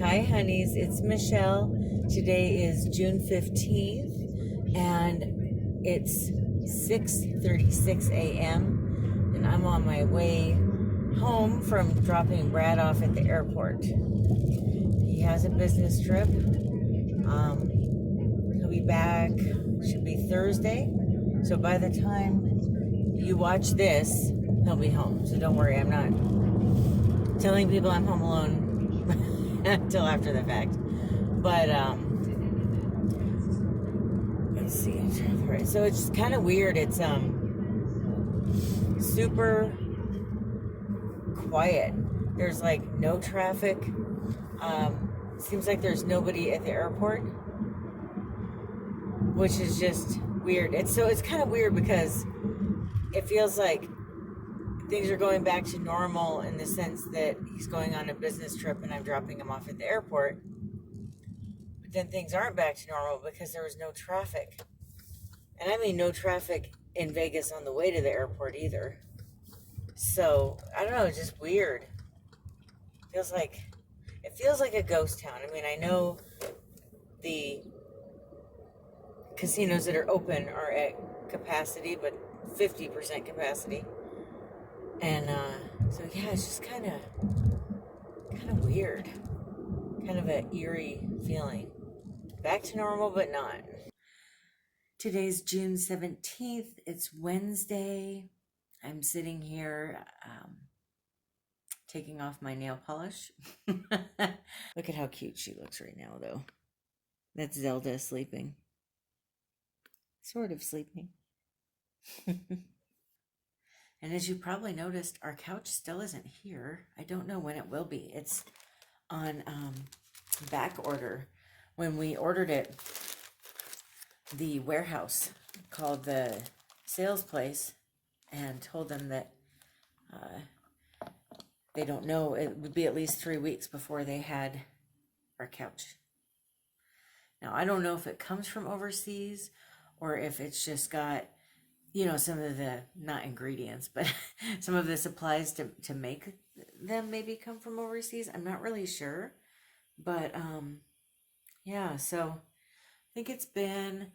Hi, honeys. It's Michelle. Today is June 15th, and it's 6:36 a.m., and I'm on my way home from dropping Brad off at the airport. He has a business trip. He'll be back, should be Thursday. So by the time you watch this, he'll be home. So don't worry, I'm not telling people I'm home alone until after the fact. But let's see. Right. So it's kind of weird. It's super quiet. There's like no traffic. Seems like there's nobody at the airport, which is just weird. It's kind of weird because it feels like things are going back to normal in the sense that he's going on a business trip and I'm dropping him off at the airport. But then things aren't back to normal because there was no traffic. And I mean no traffic in Vegas on the way to the airport either. So, I don't know, it's just weird. It feels like a ghost town. I mean, I know the casinos that are open are at capacity, but 50% capacity. And so yeah, it's just kind of weird, kind of an eerie feeling. Back to normal, but not. Today's June 17th. It's Wednesday. I'm sitting here taking off my nail polish. Look at how cute she looks right now, though. That's Zelda sleeping. Sort of sleeping. And as you probably noticed, our couch still isn't here. I don't know when it will be. It's on back order. When we ordered it, the warehouse called the sales place and told them that they don't know. It would be at least 3 weeks before they had our couch. Now, I don't know if it comes from overseas or if it's just got, some of the, not ingredients, but some of the supplies to make them maybe come from overseas. I'm not really sure. But, yeah, so I think it's been,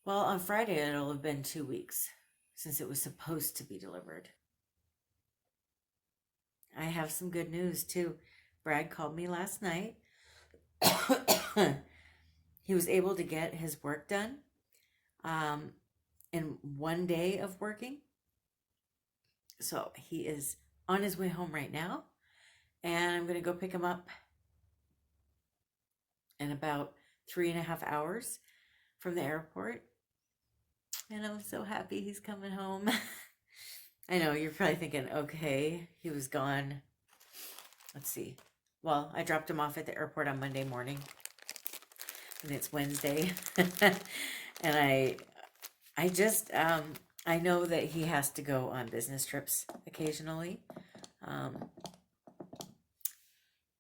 well, on Friday it'll have been 2 weeks since it was supposed to be delivered. I have some good news, too. Brad called me last night. He was able to get his work done. In 1 day of working. So he is on his way home right now. And I'm going to go pick him up in about 3.5 hours from the airport. And I'm so happy he's coming home. I know, you're probably thinking, okay, he was gone. Let's see. Well, I dropped him off at the airport on Monday morning. And it's Wednesday. And I know that he has to go on business trips occasionally.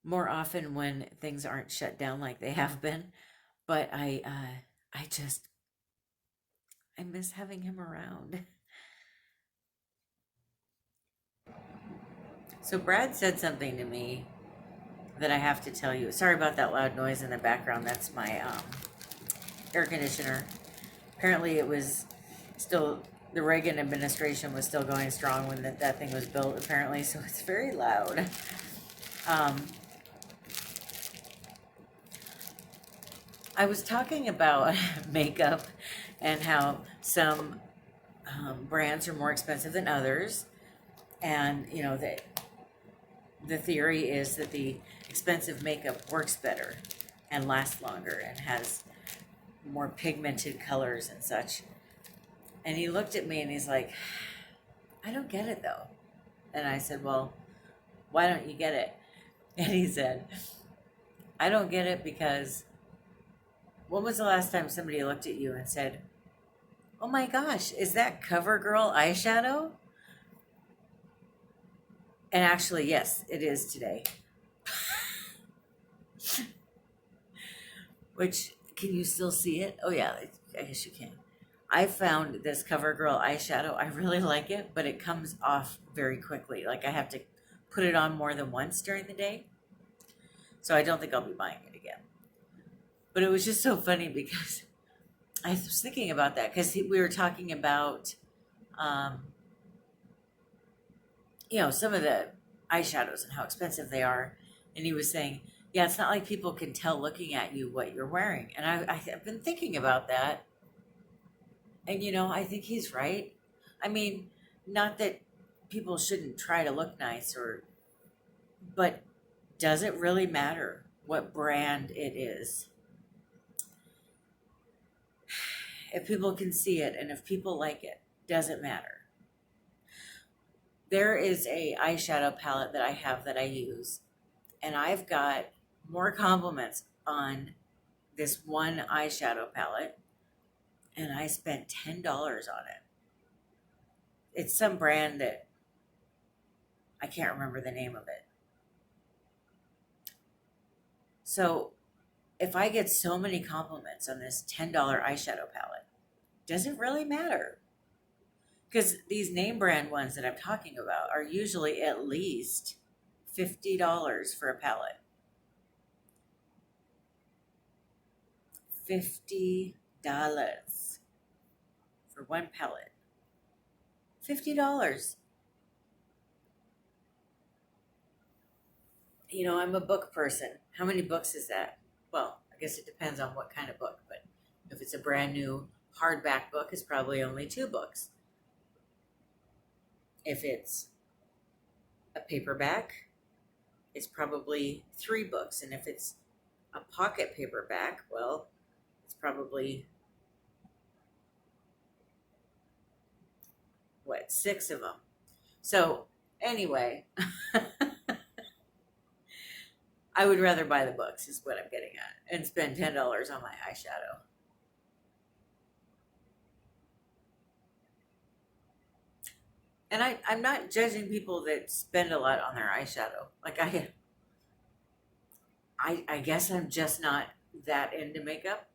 More often when things aren't shut down like they have been. But I miss having him around. So Brad said something to me that I have to tell you. Sorry about that loud noise in the background. That's my air conditioner. Apparently it was still, the Reagan administration was still going strong when that thing was built, apparently, so it's very loud. I was talking about makeup and how some brands are more expensive than others, and the theory is that the expensive makeup works better and lasts longer and has more pigmented colors and such. And he looked at me and he's like, I don't get it though. And I said, well, why don't you get it? And he said, I don't get it because when was the last time somebody looked at you and said, oh my gosh, is that CoverGirl eyeshadow? And actually, yes, it is today. Which, can you still see it? Oh yeah, I guess you can. I found this CoverGirl eyeshadow. I really like it, but it comes off very quickly. Like I have to put it on more than once during the day. So So I don't think I'll be buying it again. But it was just so funny because I was thinking about that because we were talking about, um, some of the eyeshadows and how expensive they are. And he was saying, yeah, it's not like people can tell looking at you what you're wearing. And I've been thinking about that. And, I think he's right. I mean, not that people shouldn't try to look nice but does it really matter what brand it is? If people can see it and if people like it, doesn't matter. There is a eyeshadow palette that I have that I use, and I've got more compliments on this one eyeshadow palette, and I spent $10 on it. It's some brand that I can't remember the name of it. So if I get so many compliments on this $10 eyeshadow palette, does it really matter? Because these name brand ones that I'm talking about are usually at least $50 for a palette. $50 for one palette. $50. I'm a book person. How many books is that? Well, I guess it depends on what kind of book, but if it's a brand new hardback book, it's probably only 2 books. If it's a paperback, it's probably 3 books. And if it's a pocket paperback, well, it's probably, 6 of them. So anyway, I would rather buy the books is what I'm getting at and spend $10 on my eyeshadow. And I'm not judging people that spend a lot on their eyeshadow. Like I guess I'm just not that into makeup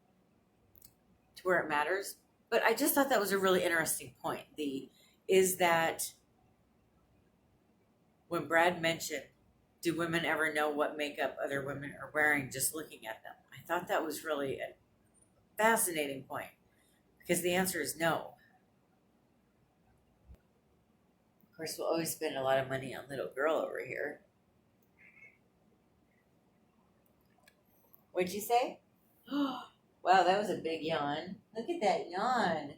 to where it matters. But I just thought that was a really interesting point. Is that when Brad mentioned, do women ever know what makeup other women are wearing just looking at them? I thought that was really a fascinating point because the answer is no. Of course, we'll always spend a lot of money on little girl over here. What'd you say? Wow, that was a big yawn. Look at that yawn.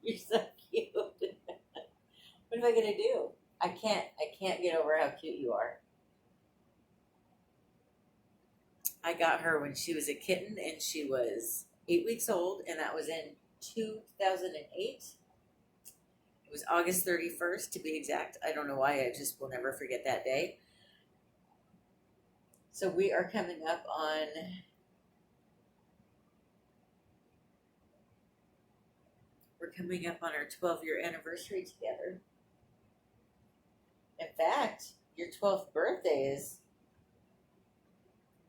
You're so cute. What am I gonna do? I can't get over how cute you are. I got her when she was a kitten and she was 8 weeks old, and that was in 2008. It was August 31st to be exact. I don't know why, I just will never forget that day. So we are coming up on our 12-year anniversary together. In fact, your 12th birthday is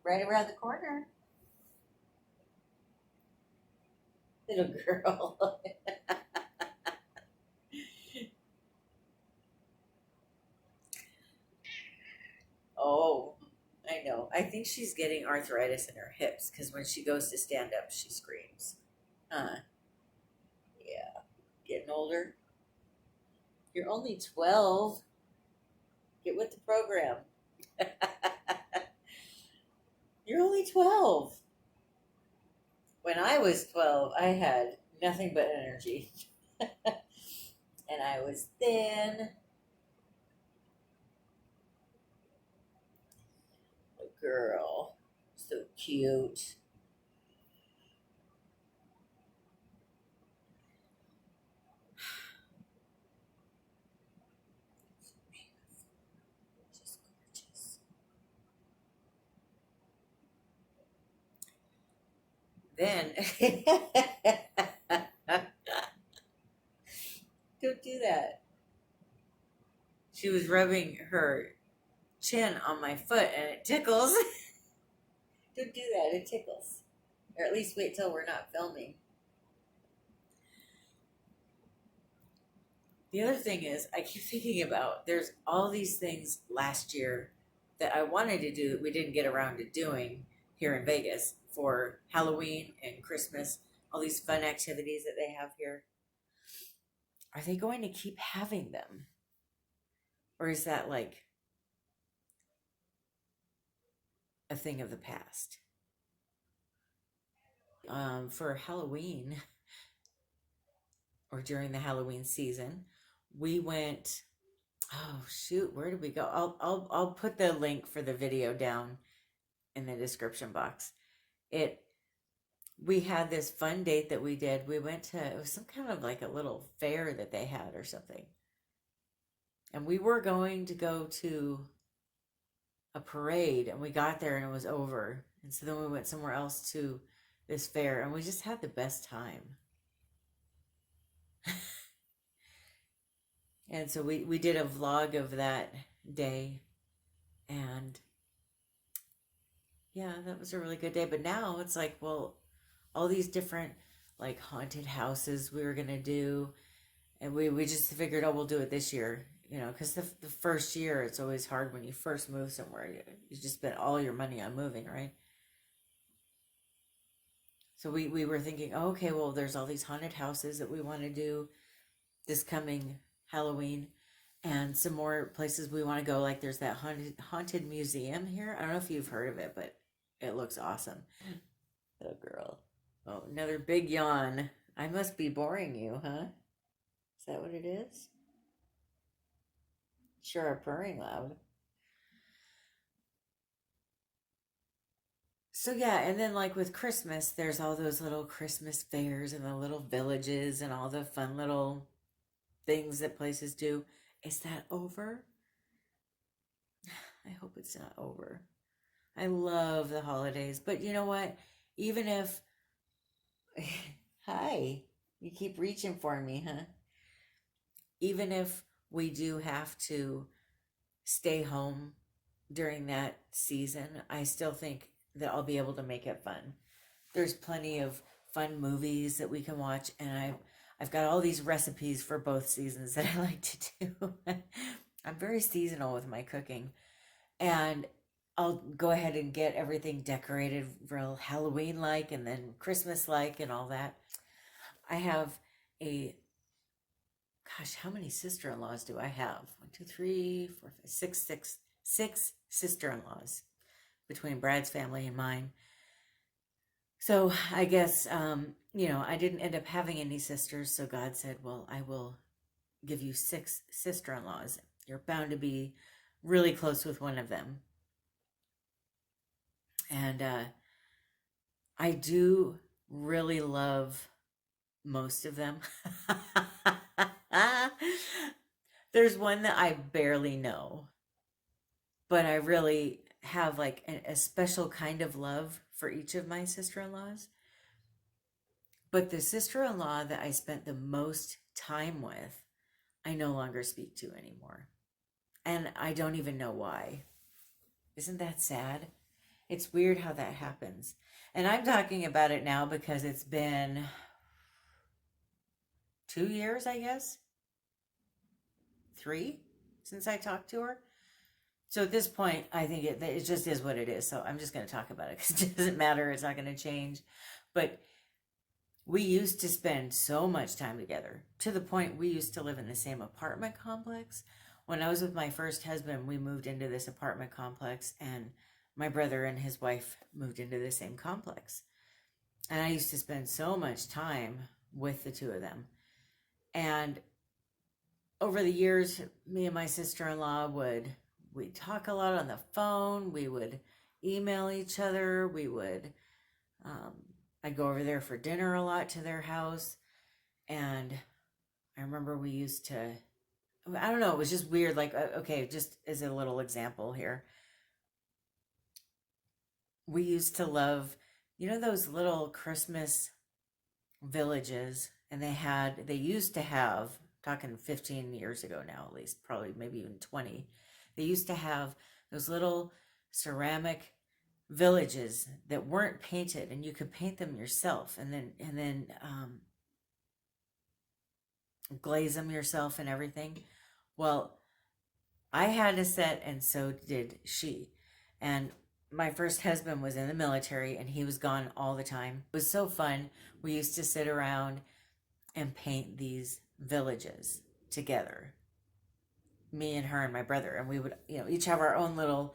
right around the corner. Little girl. Oh, I know. I think she's getting arthritis in her hips because when she goes to stand up, she screams. Yeah. Getting older. You're only 12. Get with the program. You're only 12. When I was 12, I had nothing but energy. And I was thin. Oh, girl. So cute. Just gorgeous. Then, don't do that. She was rubbing her chin on my foot and it tickles. Don't do that, it tickles. Or at least wait till we're not filming. The other thing is, I keep thinking about there's all these things last year that I wanted to do that we didn't get around to doing here in Vegas for Halloween and Christmas, all these fun activities that they have here. Are they going to keep having them? Or is that like a thing of the past? For Halloween or during the Halloween season, we went. Oh shoot, where did we go? I'll put the link for the video down in the description box. It We had this fun date that we did. We went to, it was some kind of like a little fair that they had or something. And we were going to go to a parade, and we got there and it was over. And so then we went somewhere else to this fair, and we just had the best time. And so we did a vlog of that day, and yeah, that was a really good day. But now it's like, well, all these different like haunted houses we were gonna do, and we just figured, oh, we'll do it this year, you know, because the first year it's always hard when you first move somewhere. You just spend all your money on moving, right? So we were thinking, oh, okay, well, there's all these haunted houses that we want to do this coming Halloween, and some more places we want to go. Like there's that haunted museum here. I don't know if you've heard of it, but it looks awesome. Oh, girl. Oh, another big yawn. I must be boring you, huh? Is that what it is? Sure are purring loud. So yeah, and then like with Christmas, there's all those little Christmas fairs and the little villages and all the fun little things that places do. Is that over? I hope it's not over. I love the holidays, but you know what? Even if, hi, you keep reaching for me, huh? Even if we do have to stay home during that season, I still think that I'll be able to make it fun. There's plenty of fun movies that we can watch, and I've got all these recipes for both seasons that I like to do. I'm very seasonal with my cooking, and I'll go ahead and get everything decorated real Halloween like and then Christmas like and all that. I have a, gosh, how many sister-in-laws do I have? 1, 2, 3, 4, 5, 6 sister-in-laws between Brad's family and mine. So I guess, you know, I didn't end up having any sisters. So God said, well, I will give you 6 sister-in-laws. You're bound to be really close with one of them. And I do really love most of them. There's one that I barely know, but I really have like a special kind of love for each of my sister-in-laws. But the sister-in-law that I spent the most time with, I no longer speak to anymore. And I don't even know why. Isn't that sad? It's weird how that happens. And I'm talking about it now because it's been 2 years, I guess. 3 since I talked to her. So at this point, I think it just is what it is. So I'm just going to talk about it because it doesn't matter. It's not going to change. But we used to spend so much time together, to the point we used to live in the same apartment complex. When I was with my first husband, we moved into this apartment complex, and my brother and his wife moved into the same complex. And I used to spend so much time with the two of them. And over the years, me and my sister-in-law we'd talk a lot on the phone. We would email each other. I'd go over there for dinner a lot to their house. And I remember we used to, I don't know, it was just weird. Like, okay, just as a little example here. We used to love, you know, those little Christmas villages, and they used to have, talking 15 years ago now, at least, probably maybe even 20, they used to have those little ceramic villages that weren't painted, and you could paint them yourself, and then glaze them yourself and everything. Well, I had a set, and so did she. And my first husband was in the military, and he was gone all the time. It was so fun. We used to sit around and paint these villages together, me and her and my brother. And we would, each have our own little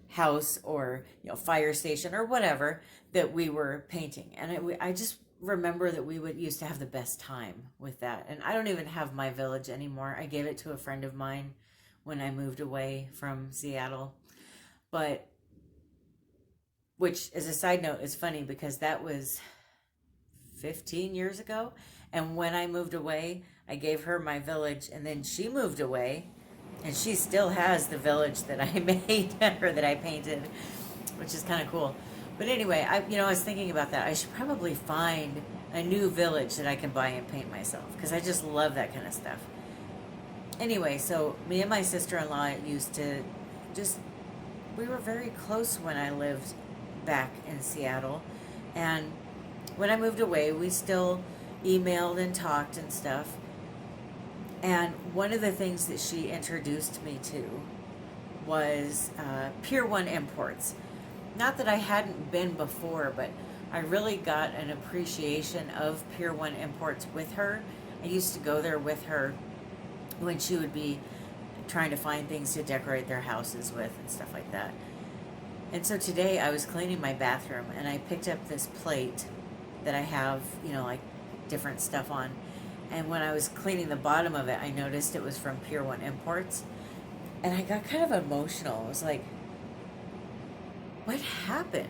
house or, fire station or whatever that we were painting. And I just remember that we would used to have the best time with that. And I don't even have my village anymore. I gave it to a friend of mine when I moved away from Seattle. But, which as a side note is funny because that was 15 years ago. And when I moved away, I gave her my village, and then she moved away, and she still has the village that I made or that I painted, which is kind of cool. But anyway, I was thinking about that. I should probably find a new village that I can buy and paint myself because I just love that kind of stuff. Anyway, so me and my sister-in-law used to just, we were very close when I lived back in Seattle. And when I moved away, we still emailed and talked and stuff. And one of the things that she introduced me to was Pier 1 Imports. Not that I hadn't been before, but I really got an appreciation of Pier 1 Imports with her. I used to go there with her when she would be trying to find things to decorate their houses with and stuff like that. And so today I was cleaning my bathroom and I picked up this plate that I have, like different stuff on. And when I was cleaning the bottom of it, I noticed it was from Pier 1 Imports. And I got kind of emotional. I was like, what happened?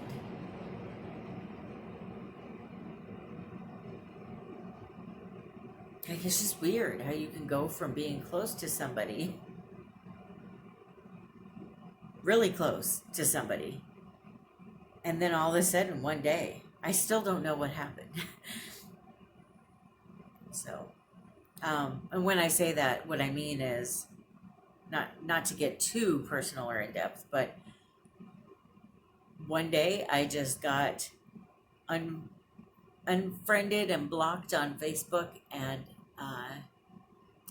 Like, it's just weird how you can go from being close to somebody, really close to somebody, and then all of a sudden one day, I still don't know what happened. So, and when I say that, what I mean is not to get too personal or in depth, but one day I just got unfriended and blocked on Facebook, and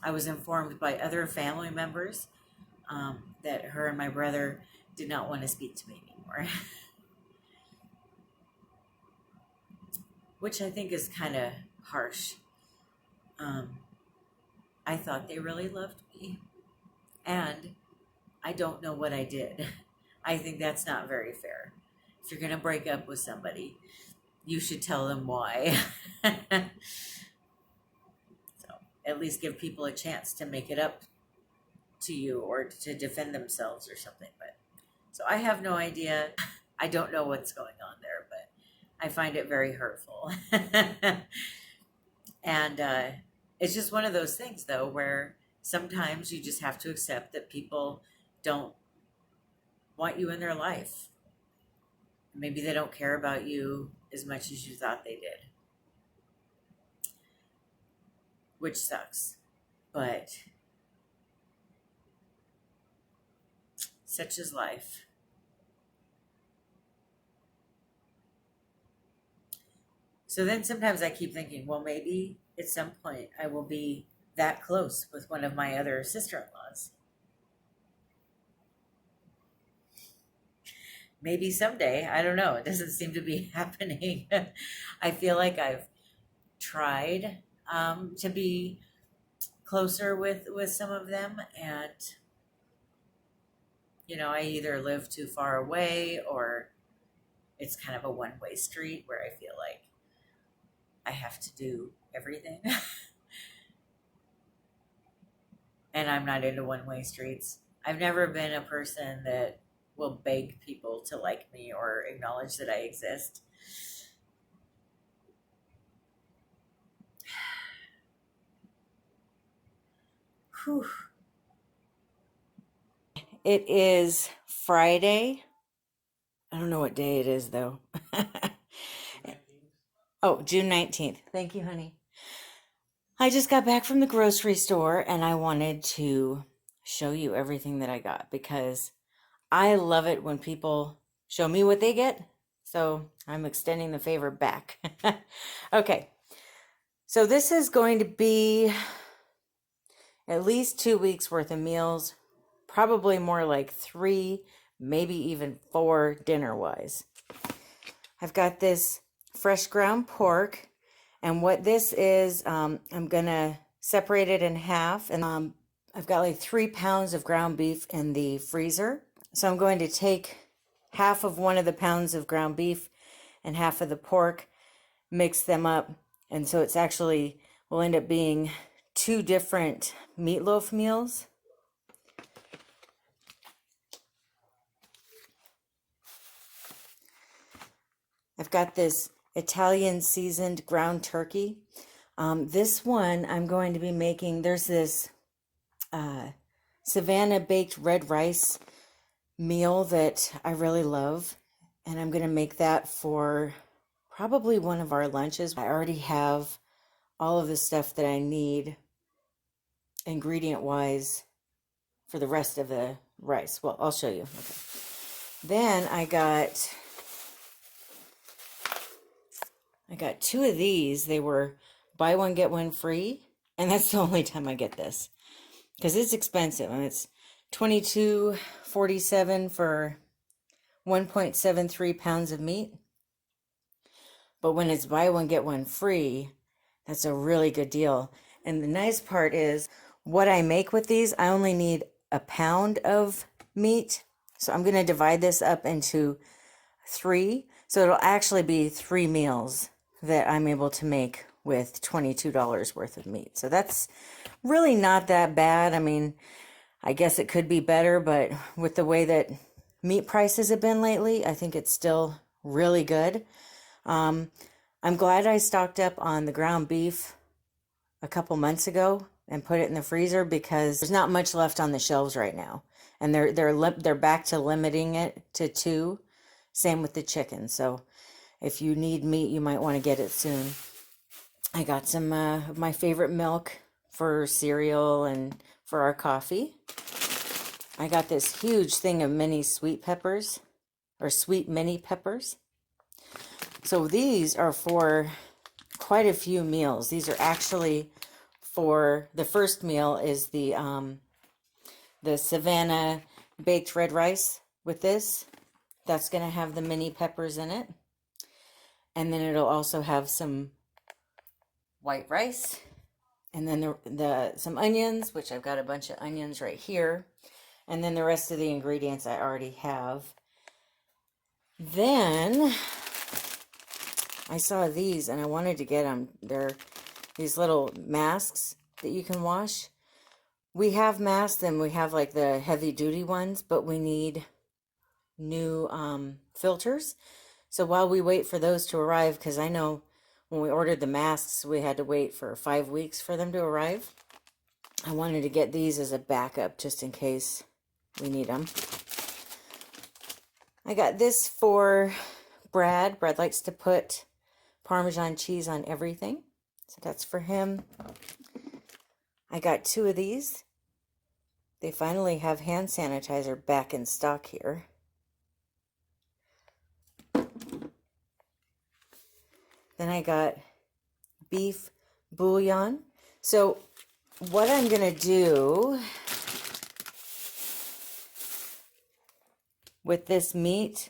I was informed by other family members that her and my brother did not want to speak to me anymore. Which I think is kind of harsh. I thought they really loved me, and I don't know what I did. I think that's not very fair. If you're going to break up with somebody, you should tell them why. So at least give people a chance to make it up to you or to defend themselves or something. But so I have no idea. I don't know what's going on there, but I find it very hurtful. And it's just one of those things, though, where sometimes you just have to accept that people don't want you in their life. Maybe they don't care about you as much as you thought they did, which sucks. But such is life. So then sometimes I keep thinking, well, maybe at some point I will be that close with one of my other sister-in-laws. Maybe someday, I don't know. It doesn't seem to be happening. I feel like I've tried to be closer with some of them, and I either live too far away or it's kind of a one-way street where I feel like I have to do everything. And I'm not into one-way streets. I've never been a person that will beg people to like me or acknowledge that I exist. Whew. It is Friday. I don't know what day it is, though. Oh, June 19th. Thank you, honey. I just got back from the grocery store and I wanted to show you everything that I got because I love it when people show me what they get. So I'm extending the favor back. Okay. So this is going to be at least 2 weeks worth of meals, probably more like 3, maybe even 4 dinner-wise. I've got this fresh ground pork, and what this is, I'm gonna separate it in half, and I've got like 3 pounds of ground beef in the freezer. So I'm going to take half of one of the pounds of ground beef and half of the pork, mix them up, and so it's actually will end up being 2 different meatloaf meals. I've got this Italian seasoned ground turkey. This one I'm going to be making, there's this Savannah baked red rice meal that I really love, and I'm going to make that for probably one of our lunches. I already have all of the stuff that I need ingredient wise for the rest of the rice. Well, I'll show you. Okay. Then I got 2 of these. They were buy one get one free, and that's the only time I get this because it's expensive, and it's $22.47 for 1.73 pounds of meat. But when it's buy one get one free, that's a really good deal. And the nice part is what I make with these, I only need a pound of meat. So I'm going to divide this up into 3. So it'll actually be 3 meals that I'm able to make with $22 worth of meat. So that's really not that bad. I mean, I guess it could be better, but with the way that meat prices have been lately, I think it's still really good. I'm glad I stocked up on the ground beef a couple months ago and put it in the freezer because there's not much left on the shelves right now. And they're back to limiting it to 2. Same with the chicken. So if you need meat, you might want to get it soon. I got some of my favorite milk for cereal and for our coffee. I got this huge thing of mini sweet peppers, or sweet mini peppers. So these are for quite a few meals. These are actually for the first meal is the Savannah baked red rice with this. That's going to have the mini peppers in it. And then it'll also have some white rice. And then some onions, which I've got a bunch of onions right here. And then the rest of the ingredients I already have. Then I saw these and I wanted to get them. They're these little masks that you can wash. We have masks and we have like the heavy duty ones, but we need new filters. So while we wait for those to arrive, because I know when we ordered the masks, we had to wait for 5 weeks for them to arrive. I wanted to get these as a backup just in case we need them. I got this for Brad. Brad likes to put Parmesan cheese on everything. So that's for him. I got 2 of these. They finally have hand sanitizer back in stock here. Then I got beef bouillon. So what I'm going to do with this meat,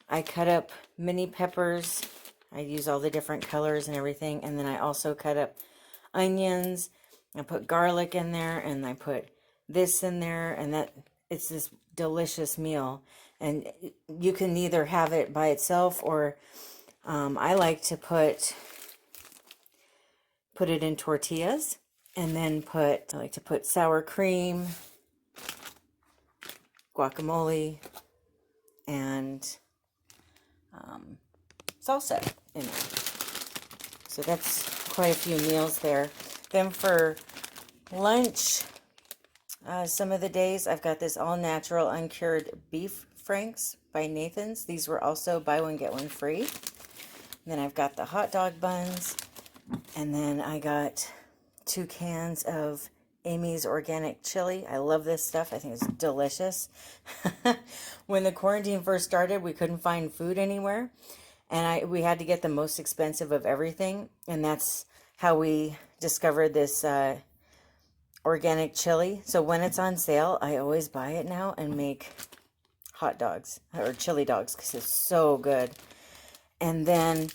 I cut up mini peppers. I use all the different colors and everything. And then I also cut up onions. I put garlic in there, and I put this in there, and that it's this delicious meal. And you can either have it by itself, or I like to put it in tortillas, and then I like to put sour cream, guacamole, and salsa in there. So that's quite a few meals there. Then for lunch, some of the days I've got this all natural uncured beef franks by Nathan's. These were also buy one get one free. And then I've got the hot dog buns, and then I got 2 cans of Amy's organic chili. I love this stuff. I think it's delicious. When the quarantine first started, we couldn't find food anywhere, and we had to get the most expensive of everything, and that's how we discovered this organic chili. So when it's on sale, I always buy it now and make hot dogs or chili dogs because it's so good. And then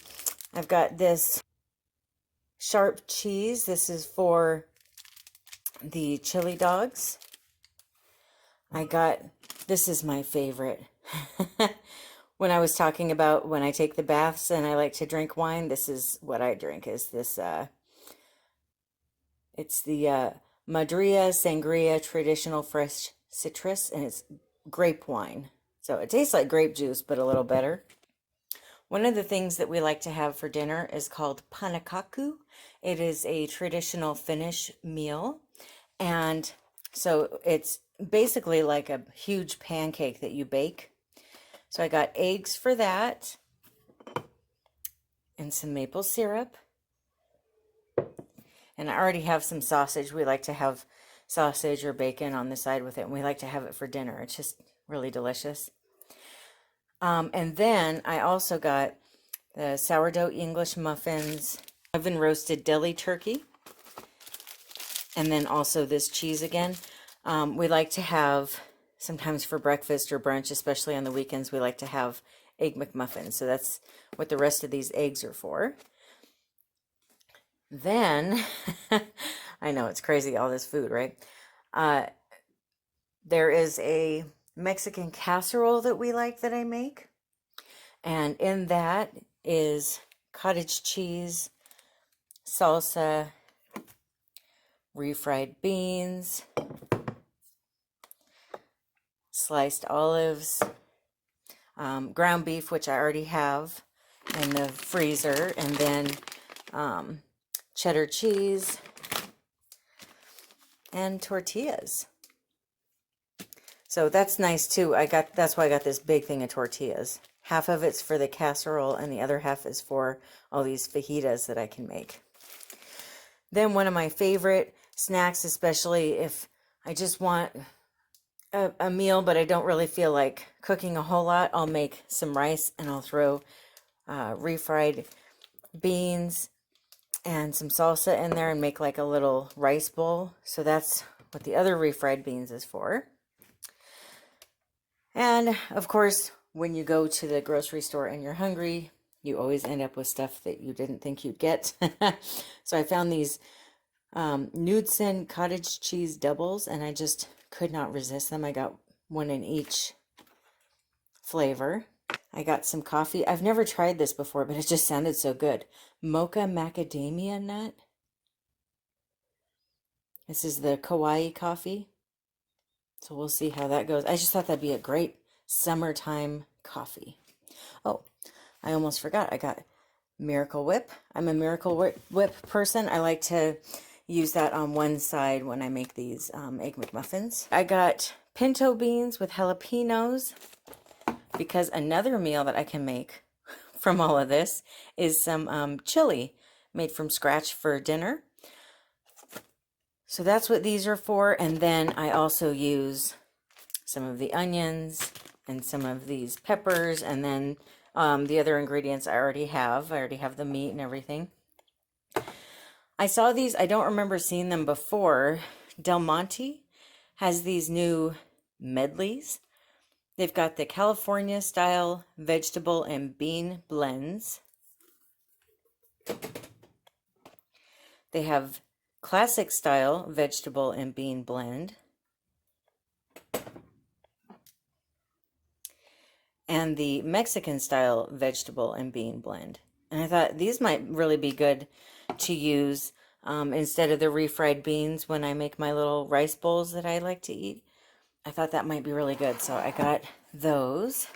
I've got this sharp cheese. This is for the chili dogs. This is my favorite. When I was talking about when I take the baths and I like to drink wine, this is what I drink, is this, it's the Madria Sangria Traditional Fresh Citrus, and it's grape wine. So it tastes like grape juice, but a little better. One of the things that we like to have for dinner is called panakaku. It is a traditional Finnish meal. And so it's basically like a huge pancake that you bake. So I got eggs for that and some maple syrup. And I already have some sausage. We like to have sausage or bacon on the side with it, and we like to have it for dinner. It's just really delicious. And then I also got the sourdough English muffins, oven roasted deli turkey, and then also this cheese again. We like to have, sometimes for breakfast or brunch, especially on the weekends, we like to have Egg McMuffins. So that's what the rest of these eggs are for. Then, I know it's crazy, all this food, right? There is a Mexican casserole that we like that I make. And in that is cottage cheese, salsa, refried beans, sliced olives, ground beef, which I already have in the freezer, and then cheddar cheese, and tortillas. So that's nice too. That's why I got this big thing of tortillas. Half of it's for the casserole and the other half is for all these fajitas that I can make. Then one of my favorite snacks, especially if I just want a meal but I don't really feel like cooking a whole lot, I'll make some rice and I'll throw refried beans and some salsa in there and make like a little rice bowl. So that's what the other refried beans is for. And of course, when you go to the grocery store and you're hungry, you always end up with stuff that you didn't think you'd get. So I found these Knudsen cottage cheese doubles, and I just could not resist them. I got one in each flavor. I got some coffee. I've never tried this before, but it just sounded so good. Mocha macadamia nut. This is the Kauai coffee. So we'll see how that goes. I just thought that'd be a great summertime coffee. Oh, I almost forgot. I got Miracle Whip. I'm a Miracle Whip person. I like to use that on one side when I make these Egg McMuffins. I got pinto beans with jalapenos, because another meal that I can make from all of this is some chili made from scratch for dinner. So that's what these are for. And then I also use some of the onions and some of these peppers, and then the other ingredients I already have. I already have the meat and everything. I saw these, I don't remember seeing them before. Del Monte has these new medleys. They've got the California style vegetable and bean blends. They have classic style vegetable and bean blend. And the Mexican style vegetable and bean blend. And I thought these might really be good to use instead of the refried beans when I make my little rice bowls that I like to eat. I thought that might be really good, so I got those.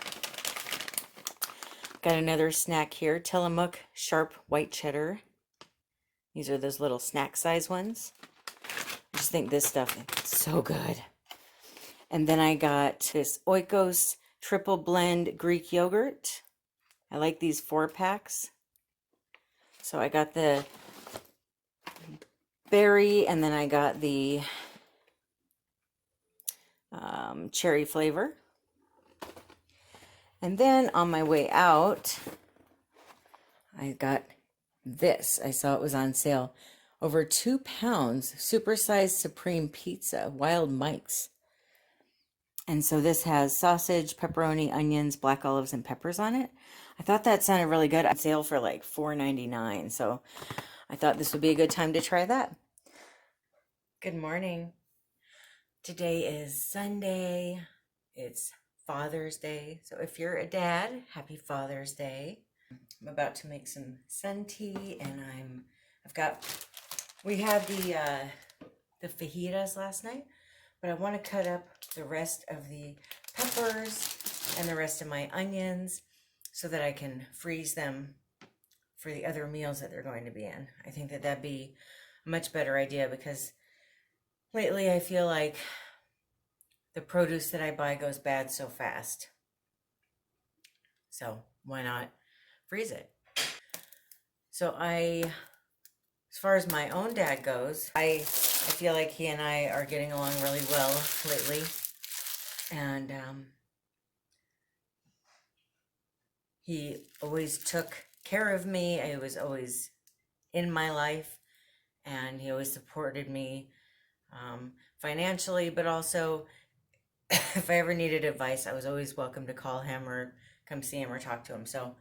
Got another snack here, Tillamook sharp white cheddar. These are those little snack size ones. I just think this stuff is so good. And then I got this Oikos triple blend Greek yogurt. I like these 4-packs. So I got the berry, and then I got the cherry flavor. And then on my way out, I got this. I saw it was on sale. over 2 pounds, supersized supreme pizza, Wild Mike's. And so this has sausage, pepperoni, onions, black olives, and peppers on it. I thought that sounded really good. On sale for like $4.99. So I thought this would be a good time to try that. Good morning. Today is Sunday. It's Father's Day. So if you're a dad, happy Father's Day. I'm about to make some sun tea, and we had the fajitas last night, but I want to cut up the rest of the peppers and the rest of my onions so that I can freeze them for the other meals that they're going to be in. I think that that'd be a much better idea, because lately I feel like the produce that I buy goes bad so fast. So why not freeze it? So as far as my own dad goes, I feel like he and I are getting along really well lately. And he always took care of me. He was always in my life, and he always supported me financially, but also if I ever needed advice, I was always welcome to call him or come see him or talk to him. So,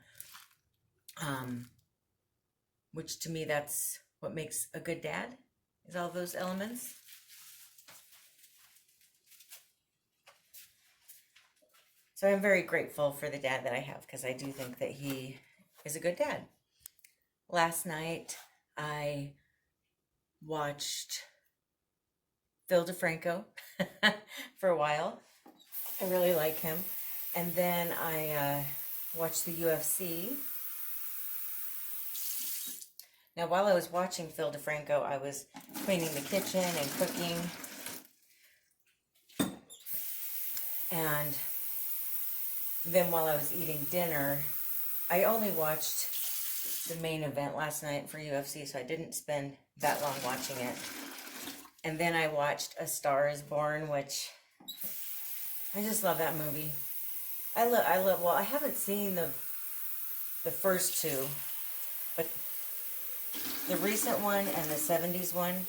which to me, that's what makes a good dad, is all those elements. So I'm very grateful for the dad that I have, because I do think that he is a good dad. Last night, I watched Phil DeFranco for a while. I really like him. And then I watched the UFC. Now, while I was watching Phil DeFranco, I was cleaning the kitchen and cooking. And then while I was eating dinner, I only watched the main event last night for UFC, so I didn't spend that long watching it. And then I watched A Star is Born, which I just love that movie. Well, I haven't seen the first two, but the recent one and the 70s one,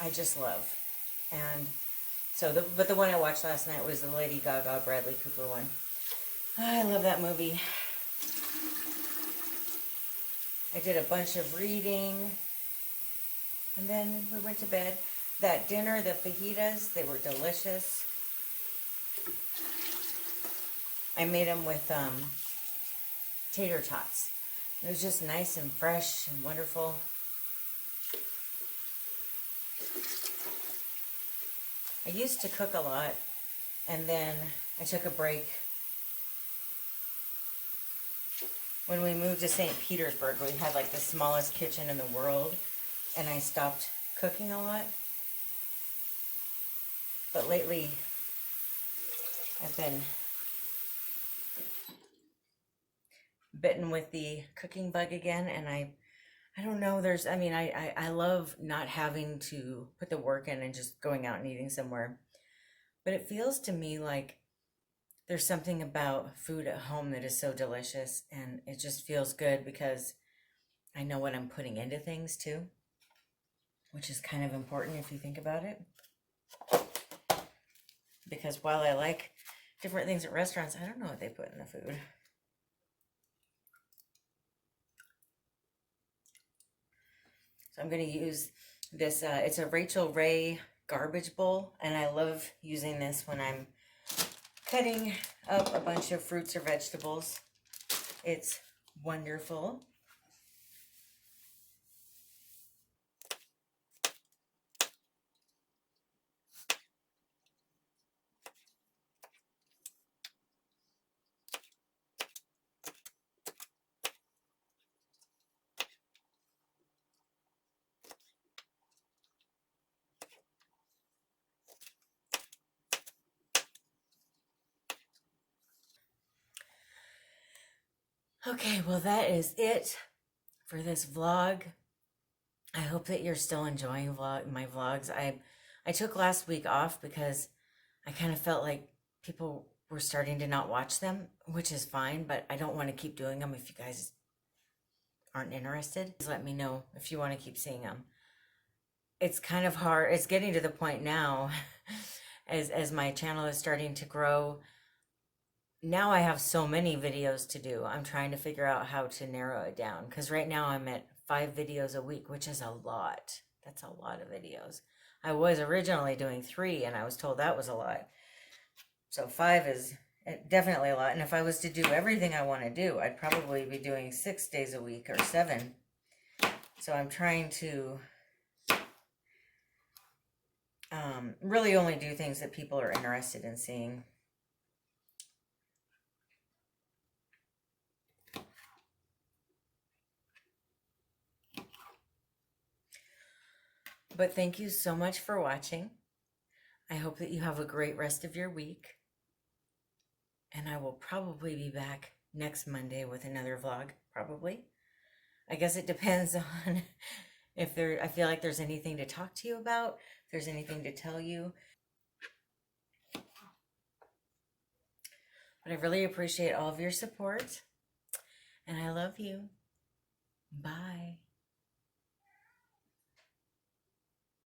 I just love. And so, but the one I watched last night was the Lady Gaga, Bradley Cooper one. I love that movie. I did a bunch of reading, and then we went to bed. That dinner, the fajitas, they were delicious. I made them with tater tots. It was just nice and fresh and wonderful. I used to cook a lot, and then I took a break. When we moved to St. Petersburg, we had like the smallest kitchen in the world, and I stopped cooking a lot. But lately, I've been bitten with the cooking bug again, and I don't know, I love not having to put the work in and just going out and eating somewhere. But it feels to me like there's something about food at home that is so delicious, and it just feels good because I know what I'm putting into things too, which is kind of important if you think about it. Because while I like different things at restaurants, I don't know what they put in the food. So I'm going to use this, it's a Rachel Ray garbage bowl, and I love using this when I'm cutting up a bunch of fruits or vegetables. It's wonderful. Okay, well, that is it for this vlog. I hope that you're still enjoying my vlogs. I took last week off because I kind of felt like people were starting to not watch them, which is fine, but I don't want to keep doing them if you guys aren't interested. Please let me know if you want to keep seeing them. it's kind of hard. It's getting to the point now as my channel is starting to grow. Now I have so many videos to do. I'm trying to figure out how to narrow it down because right now I'm at 5 videos a week, which is a lot. That's a lot of videos. I was originally doing 3 and I was told that was a lot. So 5 is definitely a lot. And if I was to do everything I want to do, I'd probably be doing 6 days a week or 7. So I'm trying to really only do things that people are interested in seeing. But thank you so much for watching. I hope that you have a great rest of your week. And I will probably be back next Monday with another vlog, probably. I guess it depends on if I feel like there's anything to talk to you about, if there's anything to tell you. But I really appreciate all of your support, and I love you.